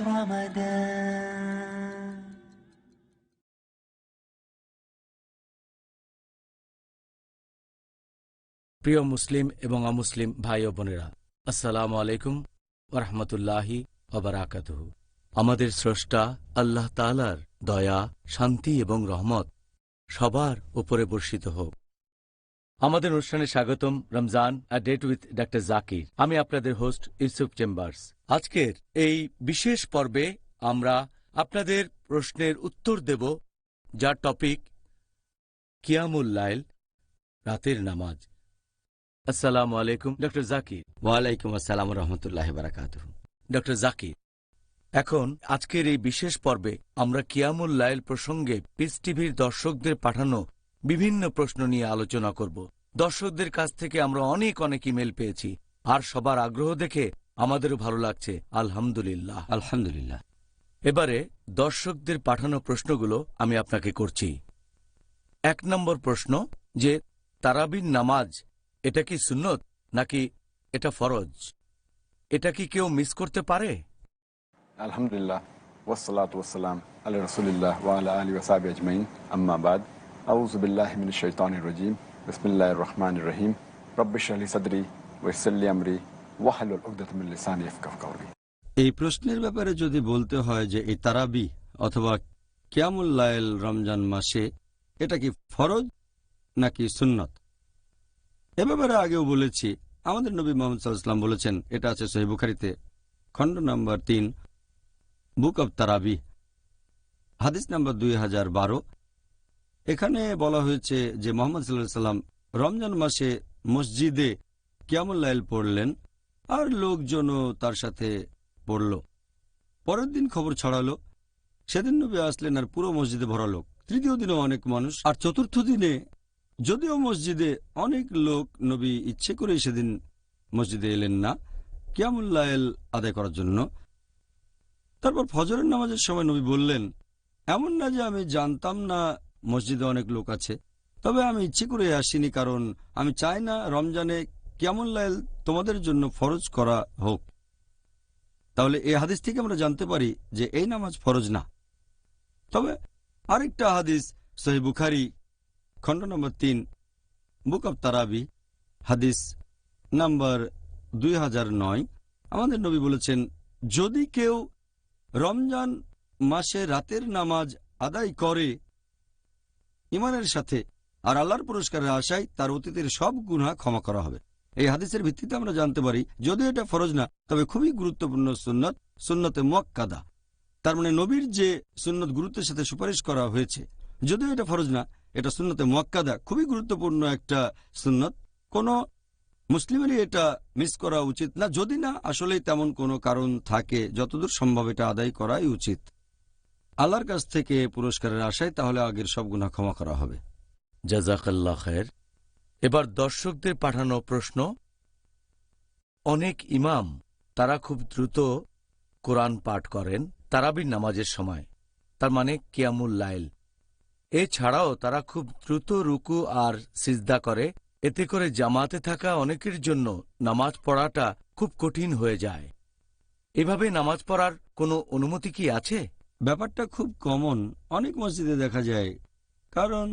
رمضان. প্রিয় মুসলিম এবং অমুসলিম ভাই ও বোনেরা, আসসালামু আলাইকুম ওয়া রাহমাতুল্লাহি ওয়া বারাকাতুহু। আমাদের স্রষ্টা আল্লাহ তাআলার দয়া, শান্তি এবং রহমত সবার উপরে বর্ষিত হোক। আমাদের অনুষ্ঠানে স্বাগতম Ramzan a date with doctor Zakir. আমি আপনাদের হোস্ট ইউসুফ চেম্বার্স। আজকের এই বিশেষ পর্বে আমরা আপনাদের প্রশ্নের উত্তর দেব, যার টপিক কিয়ামুল লাইল, রাতের নামাজ। আসসালামু আলাইকুম ডক্টর জাকির। ওয়ালাইকুম আসসালাম রহমতুল্লাহ বারাকাতুহু। ডক্টর জাকির, এখন আজকের এই বিশেষ পর্বে আমরা কিয়ামুল লাইল প্রসঙ্গে পিস টিভির দর্শকদের পাঠানো বিভিন্ন প্রশ্ন নিয়ে আলোচনা করব। দর্শকদের কাছ থেকে আমরা অনেক ইমেল পেয়েছি, আর সবার আগ্রহ দেখে আমাদেরও ভালো লাগছে। আলহামদুলিল্লাহ। আলহামদুলিল্লাহ। এবারে দর্শকদের পাঠানো প্রশ্নগুলো আমি আপনাকে করছি। 1 নম্বর প্রশ্ন, যে তারাবির নামাজ এটা কি সুন্নত নাকি এটা ফরজ? এটা কি কেউ মিস করতে পারে? আলহামদুলিল্লাহ, ওয়াসসালাতু ওয়াসসালাম আলা রাসূলিল্লাহ ওয়া আলা আলিহি ওয়া সাহবিহি আজমাইন, আম্মা বাদ। আউযু বিল্লাহি মিনাশ শাইতানির রাজীম। বিসমিল্লাহির রহমানির রহিম। রব্বি ইশরাহ লি সাদরি ওয়া ইয়াসসির লি আমরি ওয়াহলুল উকদাতাম মিন লিসানি ইয়াফকাহু কাওলি। এই প্রশ্নের ব্যাপারে যদি বলতে হয় যে এই তারাবি অথবা কিয়ামুল লাইল রমজান মাসে এটা কি ফরজ নাকি সুন্নত, এ ব্যাপারে আগেও বলেছি। আমাদের নবী মুহাম্মদ সাল্লাল্লাহু আলাইহি ওয়াসাল্লাম বলেছেন, এটা আছে সহিহ বুখারীতে, খণ্ড নম্বর 3, বুক অব তারাবি, হাদিস নম্বর 2012। এখানে বলা হয়েছে যে মুহাম্মদ সাল্লাল্লাহু আলাইহি ওয়াসাল্লাম রমজান মাসে মসজিদে কিয়ামুল লাইল পড়লেন, আর লোকজনও তার সাথে পড়ল। পরের দিন খবর ছড়ালো, সেদিন নবী আসলেন আর পুরো মসজিদে ভরা লোক। তৃতীয় দিনেও অনেক মানুষ, আর চতুর্থ দিনে যদিও মসজিদে অনেক লোক, নবী ইচ্ছে করেই সেদিন মসজিদে এলেন না কিয়ামুল লাইল আদায় করার জন্য। তারপর ফজরের নামাজের সময় নবী বললেন, এমন না যে আমি জানতাম না মসজিদে অনেক লোক আছে, তবে আমি ইচ্ছে করে আসিনি, কারণ আমি চাই না রমজানে কিয়ামুল লাইল তোমাদের জন্য ফরজ করা হোক। তাহলে এই হাদিস থেকে আমরা জানতে পারি যে এই নামাজ ফরজ না। তবে আরেকটা হাদিস সহিহ বুখারী, খণ্ড নম্বর 3, বুক অব তারাবি, হাদিস নাম্বার 2009। আমাদের নবী বলেছেন, যদি কেউ রমজান মাসে রাতের নামাজ আদায় করে ঈমানের সাথে আর আল্লাহর পুরস্কারের আশায়, তার অতীতের সব গুনাহ ক্ষমা করা হবে। এই হাদিসের ভিত্তিতে আমরা জানতে পারি, যদিও এটা ফরজ না, তবে খুবই গুরুত্বপূর্ণ সুন্নত, সুন্নতে মুআক্কাদা। তার মানে নবীর যে সুন্নত গুরুত্বের সাথে সুপারিশ করা হয়েছে, যদিও এটা ফরজ না, এটা সুন্নতে মুআক্কাদা, খুবই গুরুত্বপূর্ণ একটা সুন্নত। কোনো মুসলিমেরই এটা মিস করা উচিত না, যদি না আসলেই তেমন কোনো কারণ থাকে। যতদূর সম্ভব এটা আদায় করাই উচিত আল্লাহর কাছ থেকে পুরস্কারের আশায়, তাহলে আগের সব গুনাহ ক্ষমা করা হবে। জাযাকাল্লাহ খায়ের। এবার দর্শকদের পাঠানো প্রশ্ন, অনেক ইমাম তারা খুব দ্রুত কোরআন পাঠ করেন তারাবির নামাজের সময়, তার মানে কিয়ামুল লাইল। এছাড়াও তারা খুব দ্রুত রুকু আর সিজদা করে, এতে করে জামাতে থাকা অনেকের জন্য নামাজ পড়াটা খুব কঠিন হয়ে যায়। এভাবে নামাজ পড়ার কোনো অনুমতি কি আছে? ব্যাপারটা খুব কমন, অনেক মসজিদে দেখা যায়, কারণ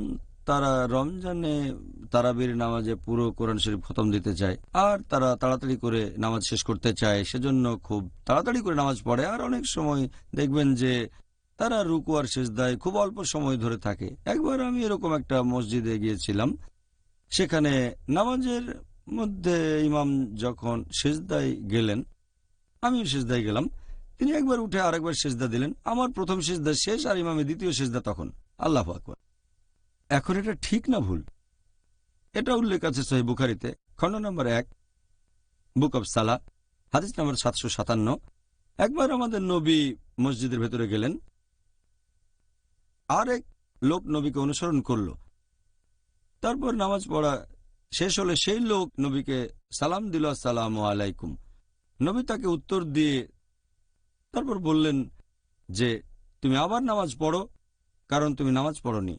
তারা রমজানে তারাবির নামাজে পুরো কোরআন শরীফ খতম দিতে চায়, আর তারা তাড়াতাড়ি করে নামাজ শেষ করতে চায়, সেজন্য খুব তাড়াতাড়ি করে নামাজ পড়ে। আর অনেক সময় দেখবেন যে তারা রুকু আর সিজদায় খুব অল্প সময় ধরে থাকে। একবার আমি এরকম একটা মসজিদে গিয়েছিলাম, সেখানে নামাজের মধ্যে ইমাম যখন সিজদায় গেলেন, আমিও সিজদায় গেলাম। তিনি একবার উঠে আরেকবার সিজদা দিলেন। আমার প্রথম সিজদা শেষ আর ইমামের দ্বিতীয় সিজদা তখন। আল্লাহু আকবার। এখন এটা ঠিক না ভুল? এটা উল্লেখ আছে সহিহ বুখারীতে, খণ্ড নম্বর 1, বুক অব সালাহ, হাদিস নম্বর 757। একবার আমাদের নবী মসজিদের ভেতরে গেলেন, আরেক লোক নবীকে অনুসরণ করল। তারপর নামাজ পড়া শেষ হলে সেই লোক নবীকে সালাম দিল, আসসালামু আলাইকুম। নবী তাকে উত্তর দিয়ে তারপর বললেন যে, তুমি আবার নামাজ পড়ো, কারণ তুমি নামাজ পড়নি।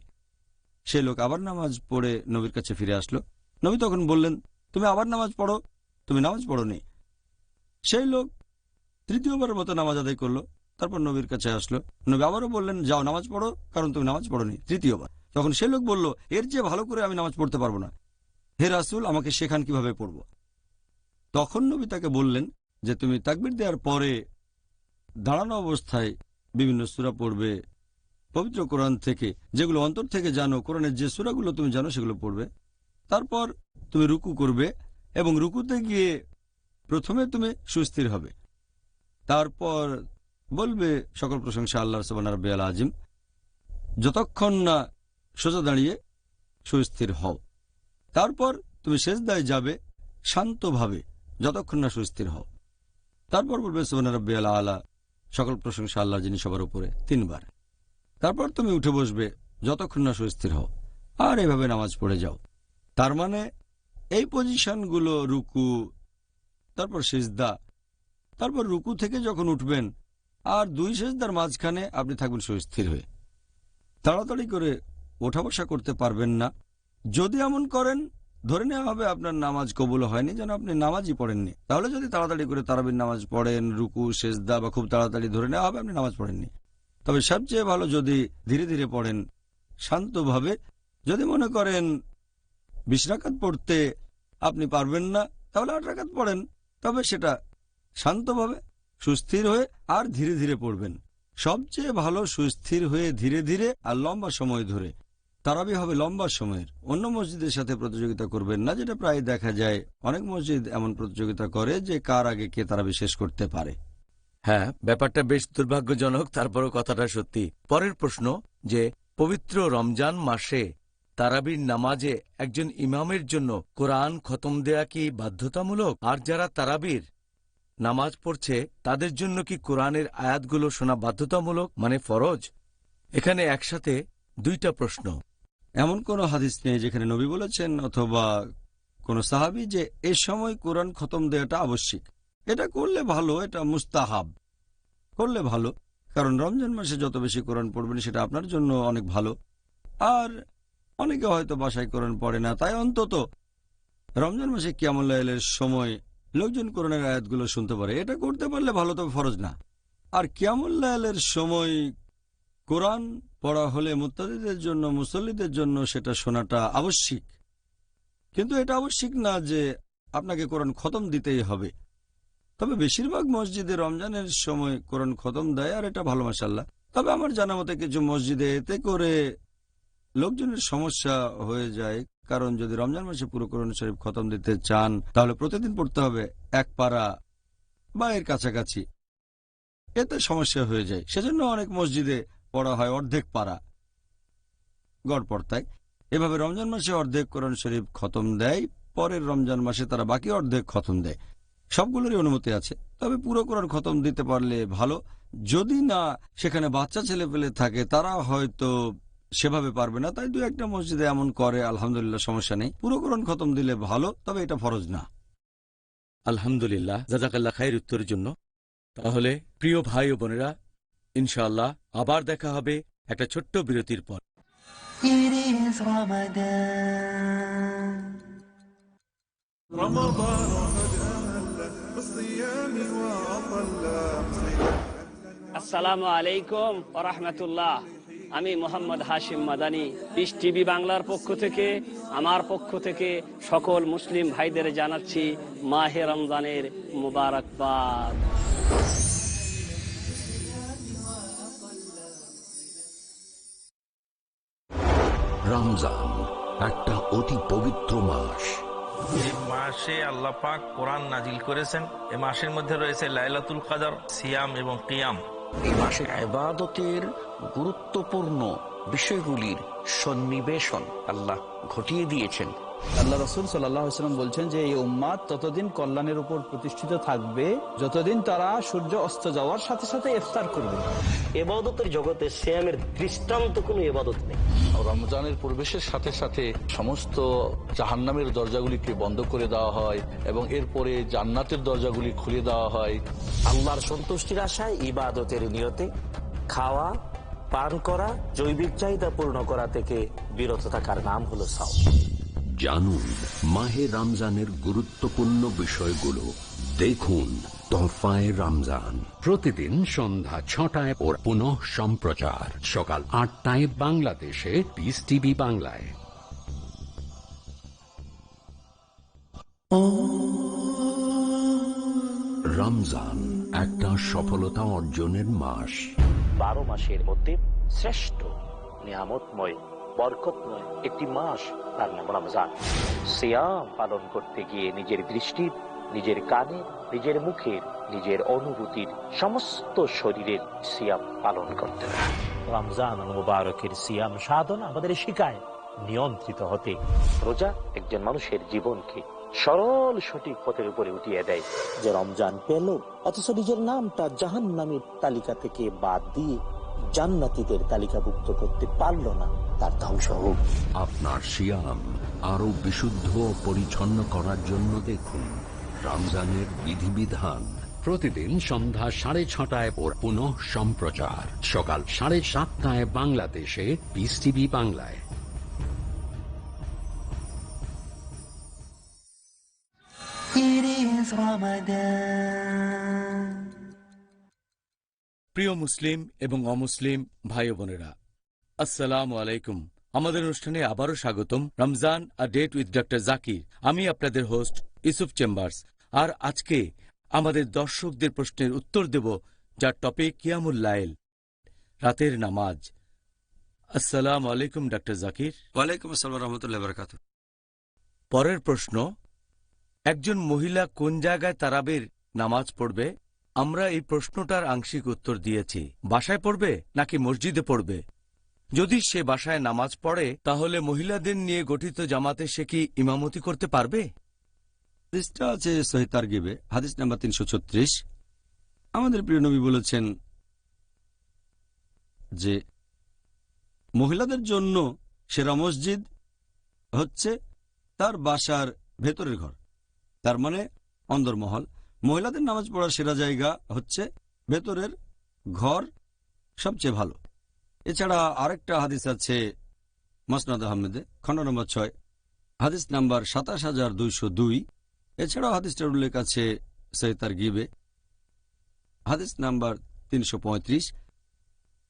সেই লোক আবার নামাজ পড়ে নবীর কাছে ফিরে আসলো। নবী তখন বললেন, তুমি আবার নামাজ পড়ো, তুমি নামাজ পড়নি। সেই লোক তৃতীয়বারের মতো নামাজ আদায় করলো। তারপর নবীর কাছে আসলো, নবী আবারও বললেন যাও নামাজ পড়ো, কারণ তুমি নামাজ পড়োনি। তৃতীয়বার তখন সে লোক বলল, এর চেয়ে ভালো করে আমি নামাজ পড়তে পারবো না, হে রাসূল আমাকে শেখান কিভাবে পড়ব। তখন নবী তাকে বললেন যে তুমি তাকবীর দেওয়ার পরে দাঁড়ানো অবস্থায় বিভিন্ন সূরা পড়বে পবিত্র কোরআন থেকে, যেগুলো অন্তর থেকে জানো, কোরআনের যে সূরাগুলো তুমি জানো সেগুলো পড়বে। তারপর তুমি রুকু করবে এবং রুকুতে গিয়ে প্রথমে তুমি সুস্থির হবে, তারপর বলবে সকল প্রশংসা আল্লাহর সুবহান রাব্বিয়াল আযীম, যতক্ষণ না সোজা দাঁড়িয়ে সুস্থির হও। তারপর তুমি সিজদায় যাবে শান্তভাবে যতক্ষণ না সুস্থির হও। তারপর বলবে সুবহান রাব্বিয়াল আলা, সকল প্রশংসা আল্লাহর যিনি সবার উপরে, 3 বার। তারপর তুমি উঠে বসবে যতক্ষণ না সুস্থির হও, আর এভাবে নামাজ পড়ে যাও। তার মানে এই পজিশনগুলো, রুকু, তারপর সিজদা, তারপর রুকু থেকে যখন উঠবেন আর 2 সিজদার মাঝখানে আপনি থাকবেন সুস্থির হয়ে। তাড়াতাড়ি করে ওঠা বসা করতে পারবেন না। যদি এমন করেন ধরে নেওয়া হবে আপনার নামাজ কবুল হয়নি, যেন আপনি নামাজই পড়েননি। তাহলে যদি তাড়াতাড়ি করে তারাবির নামাজ পড়েন, রুকু সিজদা বা খুব তাড়াতাড়ি, ধরে নেওয়া হবে আপনি নামাজ পড়েননি। তবে সবচেয়ে ভালো যদি ধীরে ধীরে পড়েন শান্তভাবে। যদি মনে করেন 20 রাকাত পড়তে আপনি পারবেন না, তাহলে 8 রাকাত পড়েন, তবে সেটা শান্তভাবে সুস্থির হয়ে আর ধীরে ধীরে পড়বেন। সবচেয়ে ভালো সুস্থির হয়ে ধীরে ধীরে আর লম্বা সময় ধরে। তারাবি হবে লম্বা সময়ের। অন্য মসজিদের সাথে প্রতিযোগিতা করবেন না, যেটা প্রায় দেখা যায়। অনেক মসজিদ এমন প্রতিযোগিতা করে যে কার আগে কে তারাবি শেষ করতে পারে। হ্যাঁ, ব্যাপারটা বেশ দুর্ভাগ্যজনক, তারপরও কথাটা সত্যি। পরের প্রশ্ন যে পবিত্র রমজান মাসে তারাবির নামাজে একজন ইমামের জন্য কোরআন খতম দেয়া কি বাধ্যতামূলক? আর যারা তারাবির নামাজ পড়ছে তাদের জন্য কি কোরআনের আয়াতগুলো শোনা বাধ্যতামূলক, মানে ফরজ? এখানে একসাথে 2টা প্রশ্ন। এমন কোনো হাদিস নেই যেখানে নবী বলেছেন অথবা কোনো সাহাবী যে এ সময় কোরআন খতম দেওয়াটা আবশ্যিক। এটা করলে ভালো, এটা মুস্তাহাব, করলে ভালো, কারণ রমজান মাসে যত বেশি কোরআন পড়বেন সেটা আপনার জন্য অনেক ভালো। আর অনেকে হয়তো বাসায় কোরআন পড়ে না, তাই অন্তত রমজান মাসে কিয়ামুল লাইলের সময় লোকজন কোরআনের আয়াতগুলো শুনতে পারে, এটা করতে পারলে ভালো, তবে ফরজ না। আর কিয়ামুল লাইলের সময় কোরআন পড়া হলে মুত্তাকিদের জন্য, মুসল্লিদের জন্য সেটা শোনাটা আবশ্যিক। কিন্তু এটা আবশ্যিক না যে আপনাকে কোরআন খতম দিতেই হবে। তবে বেশিরভাগ মসজিদে রমজানের সময় কোরআন খতম দেয়, আর এটা ভালো মাশাআল্লাহ। তবে আমার জানা মতে কিছু মসজিদে এতে করে লোকজনের সমস্যা হয়ে যায়, কারণ যদি রমজান মাসে পুরো কোরআন শরীফ খতম দিতে চান তাহলে প্রতিদিন পড়তে হবে 1 পারা বা এর কাছাকাছি, এতে সমস্যা হয়ে যায়। সেজন্য অনেক মসজিদে পড়া হয় অর্ধেক পারা গড়পড়তায়। এভাবে রমজান মাসে অর্ধেক কোরআন শরীফ খতম দেয়, পরের রমজান মাসে তারা বাকি অর্ধেক খতম দেয়। সবগুলোরই অনুমতি আছে, তবে পুরো কোরআন খতম দিতে পারলে ভালো। যদি না সেখানে বাচ্চা ছেলেপেলে থাকে তারা হয়তো সেভাবে পারবে না, তাই 2-1টা মসজিদে এমন করে, আলহামদুলিল্লাহ সমস্যা নেই। পুরো কোরআন খতম দিলে ভালো, তবে এটা ফরজ না। আলহামদুলিল্লাহ, জাযাকাল্লাহ খাইর উত্তরের জন্য। তাহলে প্রিয় ভাই ও বোনেরা, ইনশাআল্লাহ আবার দেখা হবে একটা ছোট্ট বিরতির পর। It is Ramadan. رمضان قد أهل بالصيام وأطل. আসসালামু আলাইকুম ওয়া রাহমাতুল্লাহ। আমি মোহাম্মদ হাশিম মাদানী, পিস টিভি বাংলার পক্ষ থেকে, আমার পক্ষ থেকে সকল মুসলিম ভাইদের জানাচ্ছি মাহে রমজানের মুবারকবাদ। রমজান একটা অতি পবিত্র মাস। এই মাসে আল্লাহ পাক কোরআন নাজিল করেছেন। এই মাসের মধ্যে রয়েছে লাইলাতুল কদর, সিয়াম এবং কিয়াম। এই মাসে ইবাদতের গুরুত্বপূর্ণ বিষয়গুলির সন্নিবেশন আল্লাহ ঘটিয়ে দিয়েছেন। আল্লাহ রাসূল সাল্লাল্লাহু আলাইহি ওয়াসাল্লাম বলছেন যে এই উম্মাত ততদিন কল্যাণের উপর প্রতিষ্ঠিত থাকবে যতদিন তারা সূর্য অস্ত যাওয়ার সাথে সাথে ইফতার করবে। ইবাদতের জগতে সিয়ামের দৃষ্টান্ত কোনো ইবাদত নেই। রমজানের প্রবেশের সাথে সাথে সমস্ত জাহান্নামের দরজাগুলিকে বন্ধ করে দেওয়া হয় এবং এরপরে জান্নাতের দরজাগুলি খুলে দেওয়া হয়। আল্লাহর সন্তুষ্টির আশায় ইবাদতের নিয়তে খাওয়া পান করা, জৈবিক চাহিদা পূর্ণ করা থেকে বিরত থাকার নাম হলো সাওম। জানুন মাহে রমজানের গুরুত্বপূর্ণ বিষয়গুলো। দেখুন তোহফায়ে রমজান প্রতিদিন সন্ধ্যা ৬টায় ও পুনঃ সম্প্রচার সকাল ৮টায় বাংলাদেশে পিস টিভি বাংলায়। রমজান একটা সফলতা অর্জনের মাস। 12 মাসের মধ্যে শ্রেষ্ঠ নিয়ামতময় বরকতময় একটি মাস, তার নাম রমজান। সিয়াম পালন করতে গিয়ে নিজের দৃষ্টির, নিজের কানে, নিজের মুখের, নিজের অনুভূতির, সমস্ত শরীরের সিয়াম পালন করতে হবে। রমজান মুবারকের সিয়াম সাধন আমাদের শিখায় নিয়ন্ত্রিত হতে। রোজা একজন মানুষের জীবনকে সরল সঠিক পথের উপরে উঠিয়ে দেয়। যে রমজান পেল অথচ নিজের নামটা জাহান্নামীর তালিকা থেকে বাদ দিয়ে জান্নাতীদের তালিকাভুক্ত করতে পারল না, তার ধ্বংস হোক। আপনার সিয়াম আরো বিশুদ্ধ ও পরিচ্ছন্ন করার জন্য দেখুন রমজানের বিধিবিধান। প্রতিদিন সন্ধ্যা 6:30 ও পুনঃ সম্প্রচার সকাল 7:30 বাংলাদেশে পিস টিভি বাংলায়। It is Ramadan. প্রিয় মুসলিম এবং অমুসলিম ভাই বোনেরা, আসসালামু আলাইকুম। আমাদের অনুষ্ঠানে আবারও স্বাগতম। Ramzan a date with doctor Zakir. আমি আপনাদের হোস্ট ইউসুফ চেম্বার্স। আর আজকে আমাদের দর্শকদের প্রশ্নের উত্তর দেব, যার টপিক কিয়ামুল লাইল, রাতের নামাজ। আসসালামু আলাইকুম ডক্টর জাকির। ওয়ালাইকুম আসসালাম রহমতুল্লাহ বারাকাতুহু। পরের প্রশ্ন, একজন মহিলা কোন জায়গায় তারাবির নামাজ পড়বে? আমরা এই প্রশ্নটার আংশিক উত্তর দিয়েছি। বাসায় পড়বে নাকি মসজিদে পড়বে? যদি সে বাসায় নামাজ পড়ে, তাহলে মহিলাদের নিয়ে গঠিত জামাতে সে কি ইমামতি করতে পারবে? হাদিসটা আছে সহিহ তারগিবে, হাদিস নাম্বার 336। আমাদের প্রিয় নবী বলেছেন যে মহিলাদের জন্য সেরা মসজিদ হচ্ছে তার বাসার ভেতরের ঘর, তার মানে অন্দরমহল। মহিলাদের নামাজ পড়ার সেরা জায়গা হচ্ছে ভেতরের ঘর, সবচেয়ে ভালো। এছাড়া আরেকটা হাদিস আছে মুসনাদ আহমেদে, খণ্ড নম্বর 6, হাদিস নাম্বার 27202। এছাড়াও হাদিসটার উল্লেখ আছে সহিহ তারগিবে, হাদিস নাম্বার 335।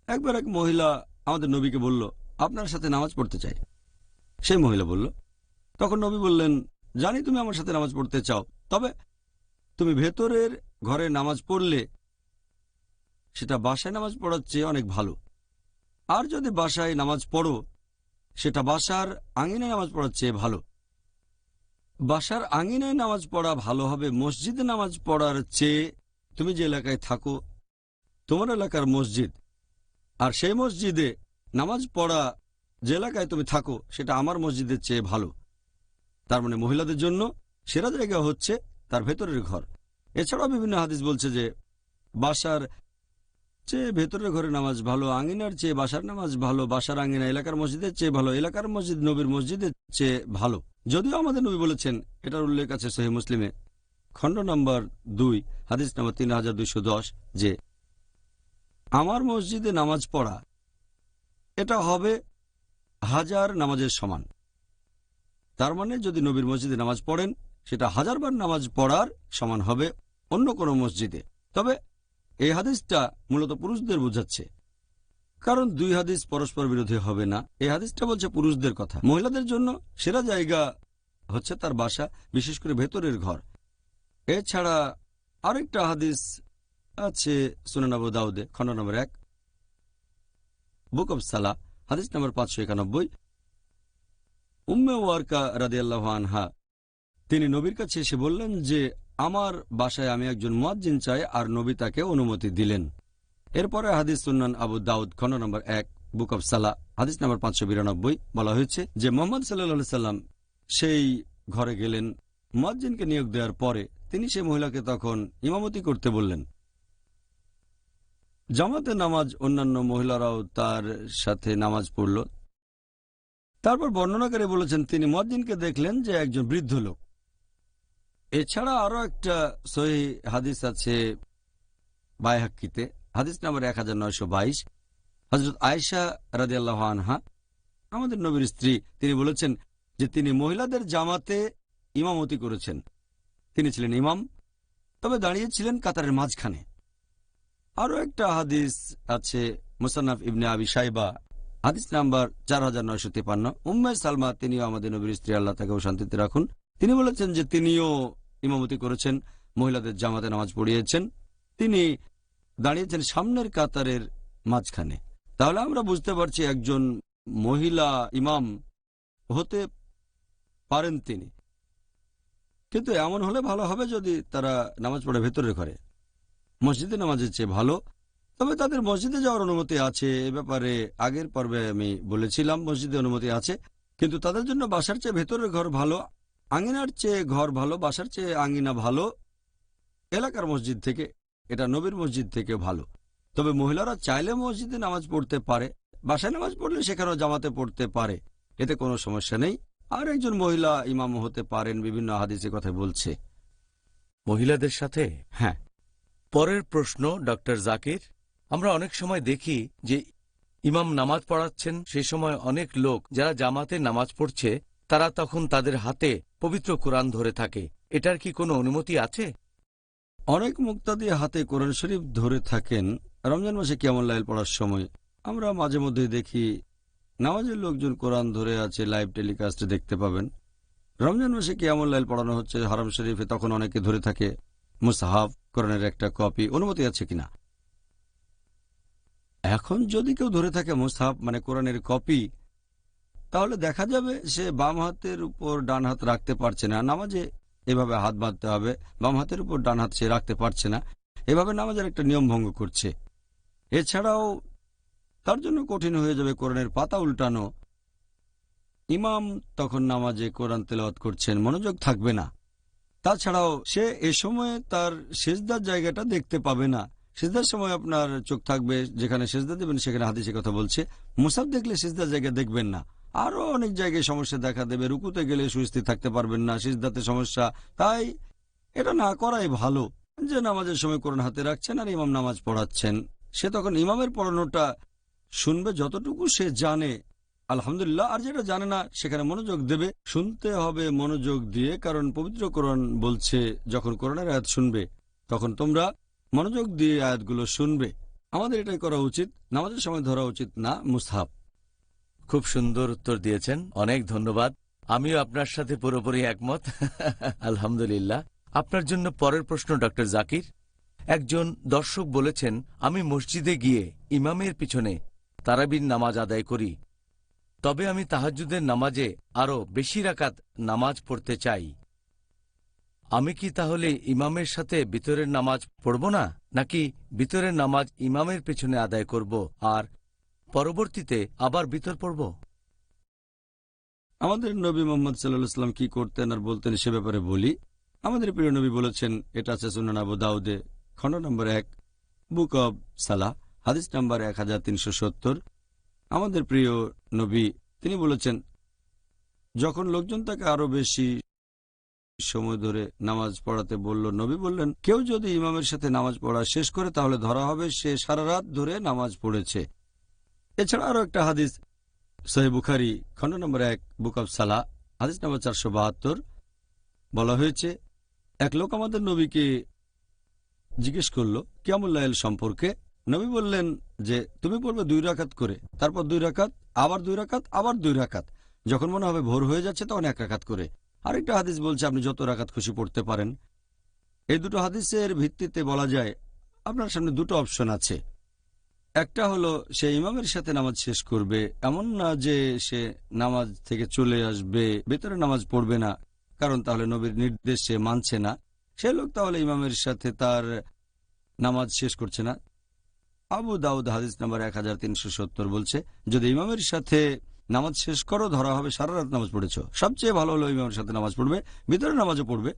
একবার এক মহিলা আমাদের নবীকে বলল, আপনার সাথে নামাজ পড়তে চাই। সেই মহিলা বলল, তখন নবী বললেন, জানি তুমি আমার সাথে নামাজ পড়তে চাও, তবে তুমি ভেতরের ঘরে নামাজ পড়লে সেটা বাসায় নামাজ পড়ার চেয়ে অনেক ভালো। আর যদি বাসায় নামাজ পড়ো, সেটা বাসার আঙিনায় নামাজ পড়ার চেয়ে ভালো। বাসার আঙিনায় নামাজ পড়া ভালো হবে মসজিদে নামাজ পড়ার চেয়ে। তুমি যে এলাকায় থাকো, তোমার এলাকার মসজিদ, আর সেই মসজিদে নামাজ পড়া যে এলাকায় তুমি থাকো, সেটা আমার মসজিদের চেয়ে ভালো। তার মানে মহিলাদের জন্য সেরা জায়গা হচ্ছে তার ভেতরের ঘর। এছাড়াও বিভিন্ন হাদিস বলছে যে বাসার চেয়ে ভেতরের ঘরে নামাজ ভালো, আঙিনার চেয়ে বাসার নামাজ ভালো, বাসার আঙিনা এলাকার মসজিদের চেয়ে ভালো, এলাকার মসজিদ নবীর মসজিদের চেয়ে ভালো। যদিও আমাদের নবী বলেছেন, এটার উল্লেখ আছে সহিহ মুসলিমে, খণ্ড নম্বর 2, হাদিস নম্বর 3210, যে আমার মসজিদে নামাজ পড়া এটা হবে 1000 নামাজের সমান। তার মানে যদি নবীর মসজিদে নামাজ পড়েন, সেটা 1000 বার নামাজ পড়ার সমান হবে অন্য কোনো মসজিদে। তবে এই হাদিসটা মূলত পুরুষদের বোঝাচ্ছে, কারণ দুই হাদিস পরস্পর বিরোধী হবে না। এই হাদিসটা বলছে পুরুষদের কথা। মহিলাদের জন্য সেরা জায়গা হচ্ছে তার বাসা, বিশেষ করে ভেতরের ঘর। এছাড়া আরেকটা হাদিস আছে সুনান আবু দাউদে, খণ্ড নম্বর 1, বুক অব সালাহ, হাদিস নম্বর 591। উম্মে ওয়ারকা রাদিয়াল্লাহু আনহা তিনি নবীর কাছে এসে বললেন যে আমার বাসায় আমি একজন মুয়াজ্জিন চাই, আর নবী তাকে অনুমতি দিলেন। এরপরে হাদিস সুনান আবু দাউদ, খণ্ড নম্বর 1, বুক অব সালাহ, হাদিস নম্বর 592 বলা হয়েছে যে মুহাম্মদ সাল্লাল্লাহু আলাইহি সাল্লাম সেই ঘরে গেলেন। মুয়াজ্জিনকে নিয়োগ দেওয়ার পরে তিনি সেই মহিলাকে তখন ইমামতি করতে বললেন। জামাতে নামাজ, অন্যান্য মহিলারাও তার সাথে নামাজ পড়ল। তারপর বর্ণনাকারী বলেছেন তিনি মুয়াজ্জিনকে দেখলেন যে একজন বৃদ্ধ লোক। এছাড়া আরো একটা সহিহ হাদিস আছে বাইহাক্কিতে, হাদিস নাম্বার 1922, হযরত আয়েশা রাদিয়াল্লাহু আনহা, আমাদের নবীর স্ত্রী, তিনি বলেছেন যে তিনি মহিলাদের জামাতে ইমামতি করেছেন। তিনি ছিলেন ইমাম, তবে দাঁড়িয়েছিলেন কাতারের মাঝখানে। আরও একটা হাদিস আছে মুসান্নাফ ইবনে আবি শাইবা, হাদিস নাম্বার 4953। উম্মে সালমা, তিনিও আমাদের নবীর স্ত্রী, আল্লাহ তাকেও শান্তিতে রাখুন, তিনি বলেছেন যে তিনিও ইমামতি করেছেন, মহিলাদের জামাতে নামাজ পড়িয়েছেন। তিনি দাঁড়িয়েছেন সামনের কাতারের মাঝখানে। তাহলে আমরা বুঝতে পারছি একজন মহিলা ইমাম হতে পারেন তিনি, কিন্তু এমন হলে ভালো হবে যদি তারা নামাজ পড়ে ভেতরে ঘরে, মসজিদে নামাজের চেয়ে ভালো। তবে তাদের মসজিদে যাওয়ার অনুমতি আছে, এ ব্যাপারে আগের পর্বে আমি বলেছিলাম, মসজিদে অনুমতি আছে, কিন্তু তাদের জন্য বাসার চেয়ে ভেতরের ঘর ভালো, আঙিনার চেয়ে ঘর ভালো, বাসার চেয়ে আঙিনা ভালো, এলাকার মসজিদ থেকে, এটা নবীর মসজিদ থেকে ভালো। তবে মহিলারা চাইলে মসজিদে নামাজ পড়তে পারে, বাসায় নামাজ পড়লে সেখানেও জামাতে পড়তে পারে, এতে কোনো সমস্যা নেই। আর একজন মহিলা ইমাম হতে পারেন, বিভিন্ন হাদিসে কথা বলছে মহিলাদের সাথে। হ্যাঁ। পরের প্রশ্ন ডক্টর জাকির, আমরা অনেক সময় দেখি যে ইমাম নামাজ পড়াচ্ছেন, সেই সময় অনেক লোক যারা জামাতে নামাজ পড়ছে তারা তখন তাদের হাতে পবিত্র কোরআন ধরে থাকে, এটার কি কোনো অনুমতি আছে? অনেক মুক্তাদি হাতে কোরআন শরীফ ধরে থাকেন রমজান মাসে কিয়ামুল লাইল পড়ার সময়। আমরা মাঝে মধ্যে দেখি নামাজের লোকজন কোরআন ধরে আছে, লাইভ টেলিকাস্টে দেখতে পাবেন। রমজান মাসে কিয়ামুল লাইল পড়ানো হচ্ছে হারাম শরীফে, তখন অনেকে ধরে থাকে মুসহাফ, কোরআনের একটা কপি, অনুমতি আছে কিনা। এখন যদি কেউ ধরে থাকে মুসহাফ মানে কোরআনের কপি, তাহলে দেখা যাবে সে বাম হাতের উপর ডান হাত রাখতে পারছে না, নামাজে এভাবে হাত বাঁধতে হবে, বাম হাতের উপর ডান হাত সে রাখতে পারছে না, এভাবে নামাজের একটা নিয়ম ভঙ্গ করছে। এছাড়াও তার জন্য কঠিন হয়ে যাবে কোরআনের পাতা উল্টানো। ইমাম তখন নামাজে কোরআন তেলাওয়াত করছেন, মনোযোগ থাকবে না। তাছাড়াও সে এ সময়ে তার সেজদার জায়গাটা দেখতে পাবে না। সেজদার সময় আপনার চোখ থাকবে যেখানে সেজদা দেবেন, সেখানে হাদিসে কথা বলছে। মুসাফ দেখলে সেজদার জায়গা দেখবেন না। আরো অনেক জায়গায় সমস্যা দেখা দেবে, রুকুতে গেলে সুস্থির থাকতে পারবেন না, সিজদাতে সমস্যা। তাই এটা না করাই ভালো। যে নামাজের সময় কোরআন হাতে রাখছেন আর ইমাম নামাজ পড়াচ্ছেন, সে তখন ইমামের পড়ানোটা শুনবে যতটুকু সে জানে, আলহামদুলিল্লাহ। আর যেটা জানে না সেখানে মনোযোগ দেবে, শুনতে হবে মনোযোগ দিয়ে, কারণ পবিত্র কোরআন বলছে যখন কোরআনের আয়াত শুনবে তখন তোমরা মনোযোগ দিয়ে আয়াতগুলো শুনবে। আমাদের এটাই করা উচিত, নামাজের সময় ধরা উচিত না মুসহাফ। খুব সুন্দর উত্তর দিয়েছেন, অনেক ধন্যবাদ। আমিও আপনার সাথে পুরোপুরি একমত। আলহামদুলিল্লাহ। আপনার জন্য পরের প্রশ্ন ডক্টর জাকির। একজন দর্শক বলেছেন, আমি মসজিদে গিয়ে ইমামের পিছনে তারাবির নামাজ আদায় করি, তবে আমি তাহাজ্জুদের নামাজে আরো বেশি রাকাত নামাজ পড়তে চাই। আমি কি তাহলে ইমামের সাথে ভিতরের নামাজ পড়ব না, নাকি ভিতরের নামাজ ইমামের পেছনে আদায় করব আর পরবর্তীতে আবার ভিতর পড়ব? আমাদের নবী মোহাম্মদ সাল্লাল্লাহু আলাইহি ওয়াসাল্লাম কি করতেন আর বলতেন সে ব্যাপারে বলি। আমাদের প্রিয় নবী বলেছেন, এটা আছে সুনান আবু দাউদে খণ্ড নম্বর 1 বুক অব সালাহ হাদিস নাম্বার 1370। আমাদের প্রিয় নবী তিনি বলেছেন, যখন লোকজন তাকে আরো বেশি সময় ধরে নামাজ পড়াতে বলল, নবী বললেন, কেউ যদি ইমামের সাথে নামাজ পড়া শেষ করে তাহলে ধরা হবে সে সারা রাত ধরে নামাজ পড়েছে। এছাড়া আরো একটা হাদিস সহিহ বুখারী খণ্ড নম্বর 1 বুক অব সালাহ হাদিস নম্বর 472 বলা হয়েছে, এক লোক আমাদের নবীকে জিজ্ঞেস করলো কিয়ামুল লাইল সম্পর্কে। নবী বললেন যে তুমি পড়বে 2 রাকাত করে, তারপর 2 রাকাত, আবার 2 রাকাত, আবার 2 রাকাত, যখন মনে হবে ভোর হয়ে যাচ্ছে তখন 1 রাকাত করে। আরেকটা হাদিস বলছে আপনি যত রাকাত খুশি পড়তে পারেন। এই দুটো হাদিসের ভিত্তিতে বলা যায় আপনার সামনে দুটো অপশন আছে। একটা হলো সে ইমামের সাথে নামাজ শেষ করবে, এমন না যে সে নামাজ থেকে চলে আসবে, ভেতরে নামাজ পড়বে না, কারণ তাহলে নবীর নির্দেশ সে মানছে না, সে লোক তাহলে ইমামের সাথে তার নামাজ শেষ করছে না। আবু দাউদ হাদিস নাম্বার 1370 বলছে, যদি ইমামের সাথে নামাজ শেষ করো ধরা হবে সারা রাত নামাজ পড়েছ। সবচেয়ে ভালো হলো ইমামের সাথে নামাজ পড়বে, ভিতরে নামাজও পড়বে।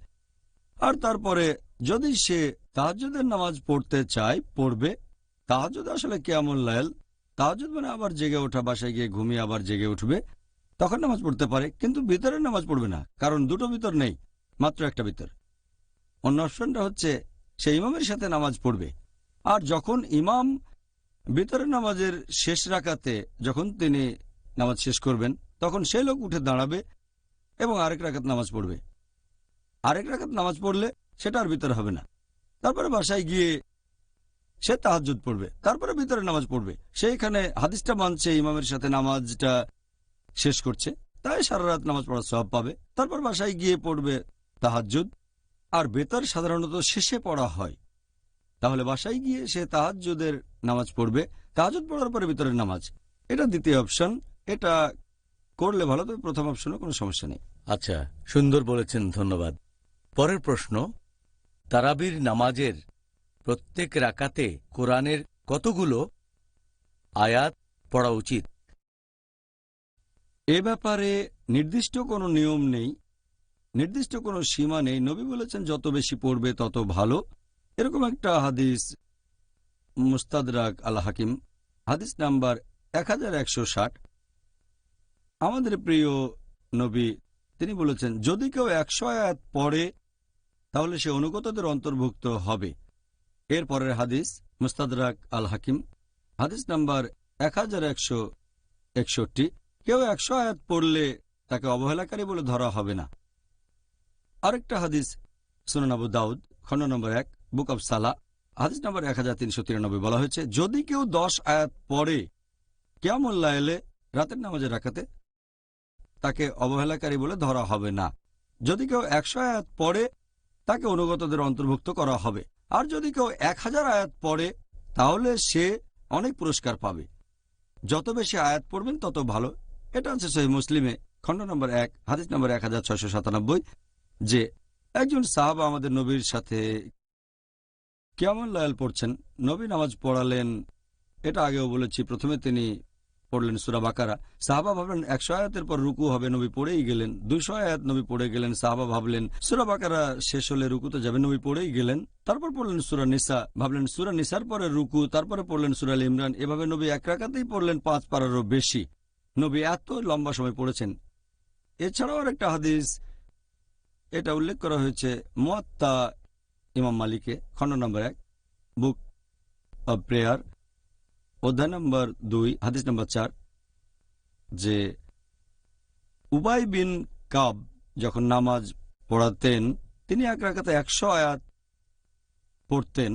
আর তারপরে যদি সে তাহাজ্জুদের নামাজ পড়তে চায় পড়বে। তাহাজ্জুদ আসলে কিয়ামুল লাইল, তাহাজ্জুদ মানে আবার জেগে ওঠা, বাসায় গিয়ে ঘুমিয়ে আবার জেগে উঠবে, তখন নামাজ পড়তে পারে, কিন্তু ভিতরের নামাজ পড়বে না, কারণ দুটো ভিতর নেই, মাত্র একটা ভিতর। অন্য অপশনটা হচ্ছে সে ইমামের সাথে নামাজ পড়বে, আর যখন ইমাম ভিতরের নামাজের শেষ রাকাতে যখন তিনি নামাজ শেষ করবেন তখন সে লোক উঠে দাঁড়াবে এবং আরেক রাকাত নামাজ পড়বে। আরেক রাকাত নামাজ পড়লে সেটা আর ভিতর হবে না। তারপরে বাসায় গিয়ে সে তাহাজ্জুদ পড়বে, তারপরে ভিতরে নামাজ পড়বে। সেইখানে হাদিসটা মানছে, ইমামের সাথে নামাজটা শেষ করছে, তাই সারা রাত নামাজ পড়ার সওয়াব পাবে। তারপর বাসায় গিয়ে পড়বে তাহাজ্জুদ, আর বেতার সাধারণত শেষে পড়া হয়। তাহলে বাসায় গিয়ে সে তাহাজ্জুদের নামাজ পড়বে, তাহাজ্জুদ পড়ার পরে ভিতরের নামাজ। এটা দ্বিতীয় অপশন, এটা করলে ভালো, তবে প্রথম অপশনে কোনো সমস্যা নেই। আচ্ছা, সুন্দর বলেছেন, ধন্যবাদ। পরের প্রশ্ন, তারাবির নামাজের প্রত্যেক রাকাতে কোরআনের কতগুলো আয়াত পড়া উচিত? এ ব্যাপারে নির্দিষ্ট কোনো নিয়ম নেই, নির্দিষ্ট কোনো সীমা নেই। নবী বলেছেন যত বেশি পড়বে তত ভালো। এরকম একটা হাদিস মুস্তাদরাক আল হাকিম, হাদিস নাম্বার 1160। আমাদের প্রিয় নবী তিনি বলেছেন, যদি কেউ 100 আয়াত পড়ে তাহলে সে অনুগতদের অন্তর্ভুক্ত হবে। এর পরের হাদিস মুস্তাদরাক আল হাকিম, হাদিস নাম্বার 1161। কেউ 100 আয়াত পড়লে তাকে অবহেলাকারী বলে ধরা হবে না। আরেকটা হাদিস সুনান আবু দাউদ, খণ্ড নম্বর 1, বুক অব সালা, হাদিস নম্বর 1393 বলা হয়েছে, যদি কেউ 10 আয়াত পড়ে কিয়ামুল লাইলে রাতের নামাজের রাকাতে, তাকে অবহেলাকারী বলে ধরা হবে না। যদি কেউ 100 আয়াত পড়ে তাকে অনুগতদের অন্তর্ভুক্ত করা হবে। আর যদি কেউ 1000 আয়াত পড়ে তাহলে সে অনেক পুরস্কার পাবে। যত বেশি আয়াত পড়বেন তত ভালো। এটা আছে সহিহ মুসলিমে, খণ্ড নম্বর 1, হাদিস নম্বর 1697, যে একজন সাহাবা আমাদের নবীর সাথে কিয়ামুল লাইল পড়ছেন। নবী নামাজ পড়ালেন, এটা আগেও বলেছি। প্রথমে তিনি পড়লেন সূরা বাকারা। সাহাবা ভাবলেন 100 আয়াতের পর রুকু হবে, নবী পড়েই গেলেন। 200 আয়াত নবী পড়ে গেলেন। সাহাবা ভাবলেন সূরা বাকারা শেষ হলে রুকুতে যাবেন, নবী পড়েই গেলেন। তারপর পড়লেন সূরা নিসা, ভাবলেন সূরা নিসার পরে রুকু, তারপরে পড়লেন সূরা আল ইমরান। এভাবে নবী এক রাকাতেই পড়লেন 5 পারারও বেশি। নবী এত লম্বা সময় পড়েছেন। এছাড়াও আরেকটা হাদিস, এটা উল্লেখ করা হয়েছে মুয়াত্তা ইমাম মালিকে, খণ্ড নম্বর 1, বুক অব প্রেয়ার, অধ্যায় নম্বর 2, হাদিস নম্বর 4, যে উবাই বিন কাব যখন নামাজ পড়াতেন তিনি এক রাকাতে 100 আয়াত পড়তেন,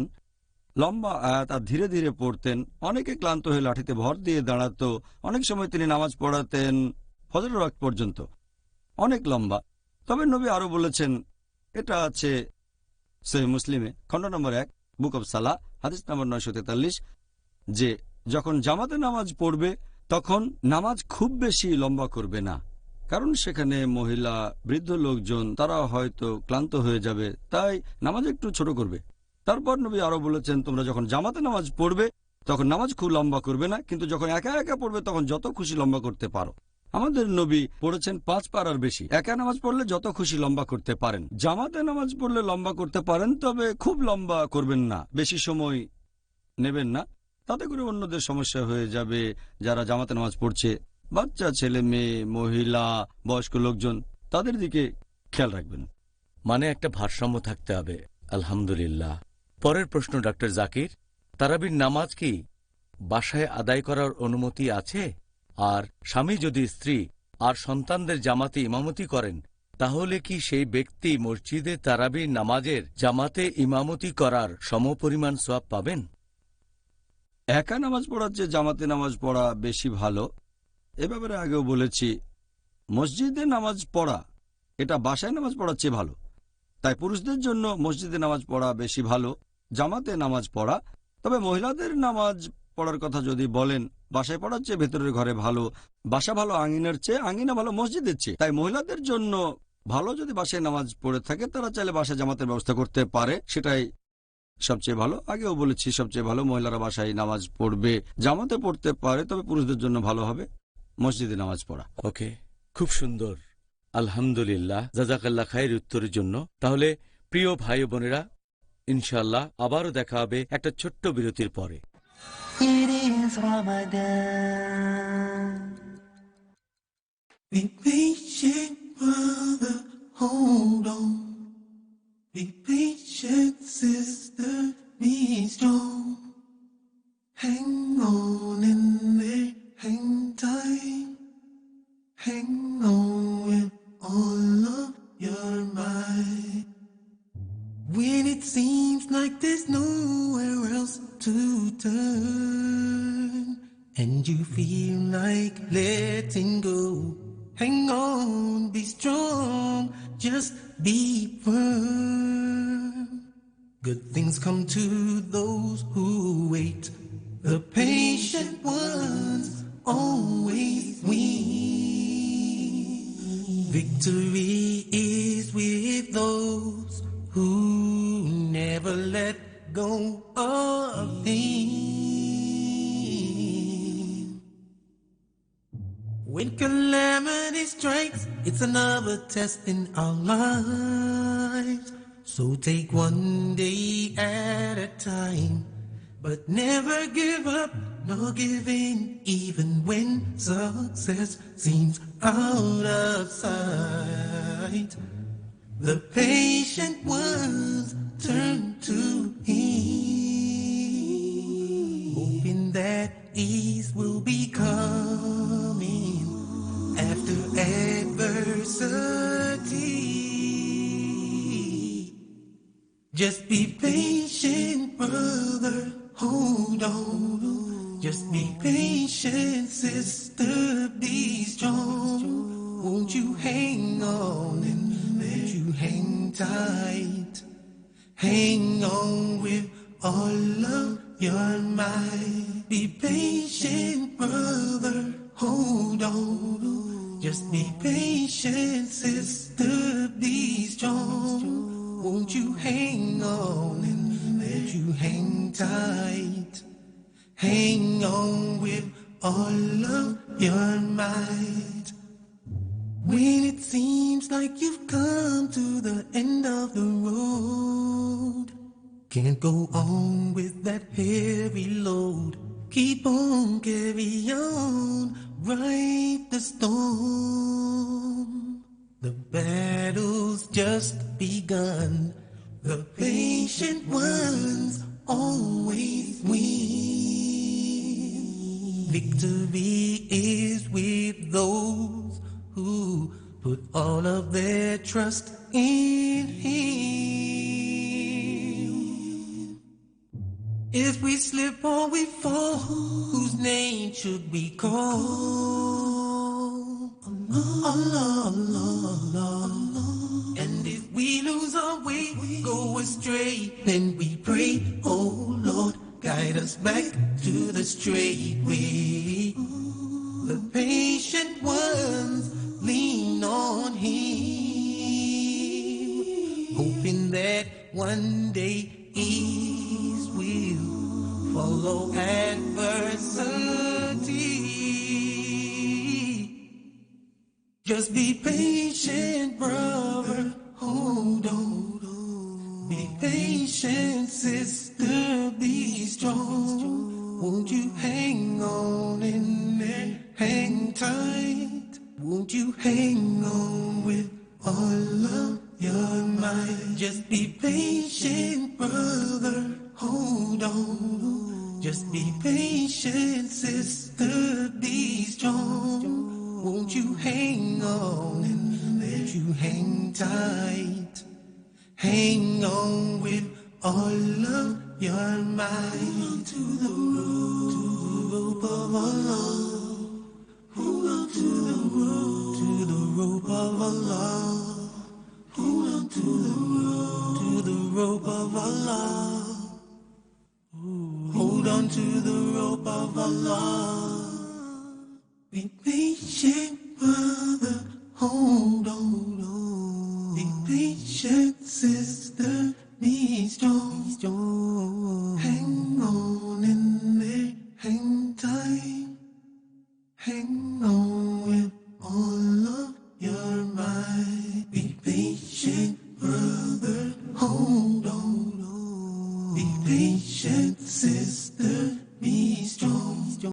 লম্বা আয়াত, আর ধীরে ধীরে পড়তেন। অনেকে ক্লান্ত হয়ে লাঠিতে ভর দিয়ে দাঁড়াতো। অনেক সময় তিনি নামাজ পড়াতেন ফজরের ওয়াক্ত পর্যন্ত, অনেক লম্বা। তবে নবী আরো বলেছেন, এটা আছে সহিহ মুসলিমে, খণ্ড নম্বর 1, বুক অব সালা, হাদিস নম্বর 943, যে যখন জামাতে নামাজ পড়বে তখন নামাজ খুব বেশি লম্বা করবে না, কারণ সেখানে মহিলা, বৃদ্ধ লোকজন, তারা হয়তো ক্লান্ত হয়ে যাবে, তাই নামাজ একটু ছোট করবে। তারপর নবী আরো বলেছেন, তোমরা যখন জামাতে নামাজ পড়বে তখন নামাজ খুব লম্বা করবে না, কিন্তু যখন একা একা পড়বে তখন যত খুশি লম্বা করতে পারো। আমাদের নবী পড়েছেন 5 পারার বেশি। একা নামাজ পড়লে যত খুশি লম্বা করতে পারেন, জামাতে নামাজ পড়লে লম্বা করতে পারেন, তবে খুব লম্বা করবেন না, বেশি সময় নেবেন না, তাতে করে অন্যদের সমস্যা হয়ে যাবে। যারা জামাতে নামাজ পড়ছে, বাচ্চা, ছেলে মেয়ে, মহিলা, বয়স্ক লোকজন, তাদের দিকে খেয়াল রাখবেন। মানে একটা ভারসাম্য থাকতে হবে। আলহামদুলিল্লাহ। পরের প্রশ্ন, ডক্টর জাকির, তারাবির নামাজ কি বাসায় আদায় করার অনুমতি আছে? আর স্বামী যদি স্ত্রী আর সন্তানদের জামাতে ইমামতি করেন, তাহলে কি সেই ব্যক্তি মসজিদে তারাবির নামাজের জামাতে ইমামতি করার সমপরিমাণ সওয়াব পাবেন? একা নামাজ পড়ার চেয়ে জামাতে নামাজ পড়া বেশি ভালো। এ ব্যাপারে আগেও বলেছি, মসজিদে নামাজ পড়া এটা বাসায় নামাজ পড়ার চেয়ে ভালো। তাই পুরুষদের জন্য মসজিদে নামাজ পড়া বেশি ভালো, জামাতে নামাজ পড়া। তবে মহিলাদের নামাজ পড়ার কথা যদি বলেন, বাসায় পড়ার চেয়ে ভেতরের ঘরে ভালো। বাসা ভালো আঙিনার চেয়ে, আঙিনা ভালো মসজিদের চেয়ে। তাই মহিলাদের জন্য ভালো যদি বাসায় নামাজ পড়ে থাকে, তারা চাইলে বাসায় জামাতের ব্যবস্থা করতে পারে, সেটাই সবচেয়ে ভালো। আগেও বলেছি সবচেয়ে ভালো মহিলারা বাসায় নামাজ পড়বে, জামাতে পড়তে পারে, তবে পুরুষদের জন্য ভালো হবে মসজিদে নামাজ পড়া। ওকে, খুব সুন্দর, আলহামদুলিল্লাহ, জাযাকাল্লাহ খায়ের উত্তরের জন্য। তাহলে প্রিয় ভাই বোনেরা, ইনশাআল্লাহ আবারও দেখা হবে একটা ছোট্ট বিরতির পরে। It is Ramadan. Be patient, brother, hold on. Be patient, sister, be strong. Hang on in there, hang tight. Hang on with all of your might. When it seems like and you feel like letting go. Hang on, be strong, just be firm. Good things come to those who wait. The patient ones always win. Victory is with those who never let go of pain. When calamity strikes, it's another test in our lives. So take one day at a time, but never give up, nor give in, even when success seems out of sight. The patient ones turn to Him, hoping that ease will be coming after adversity. Just be patient, brother, hold on. Just be patient, sister, be strong. Won't you hang on and won't you hang tight? Hang on with all of your might. Be patient, brother, hold on. Just be patient, sister, be strong. Won't you hang on and won't you hang tight? Hang on with all of your might. When it seems like you've come to the end of the road, can't go on with that heavy load. Keep on, carry on, ride the storm. The battle's just begun. The patient ones always win. Victory is with those who put all of their trust in Him. If we slip or we fall, whose name should we call? Allah, Allah, Allah. And if we lose our way, go astray, then we pray, oh Lord, guide us back to the straight way. The patient ones lean on Him, hoping that one day ease will follow adversity. Just be patient, brother, hold on. Be patient, sister, be strong. Won't you hang on in there, hang tight? Won't you hang on with all of your might? Just be patient, brother, hold on. Just be patient, sister, be strong. Won't you hang on and won't you hang tight? Hang on with all of your might. To the rope of Allah. Hold on to the rope of Allah. Hold on to the rope of Allah. Hold on to the rope of Allah. Be patient, brother, hold on. Be patient, sister, be strong. Hang on in there, hang tight. Hang on with all of your might. Be patient,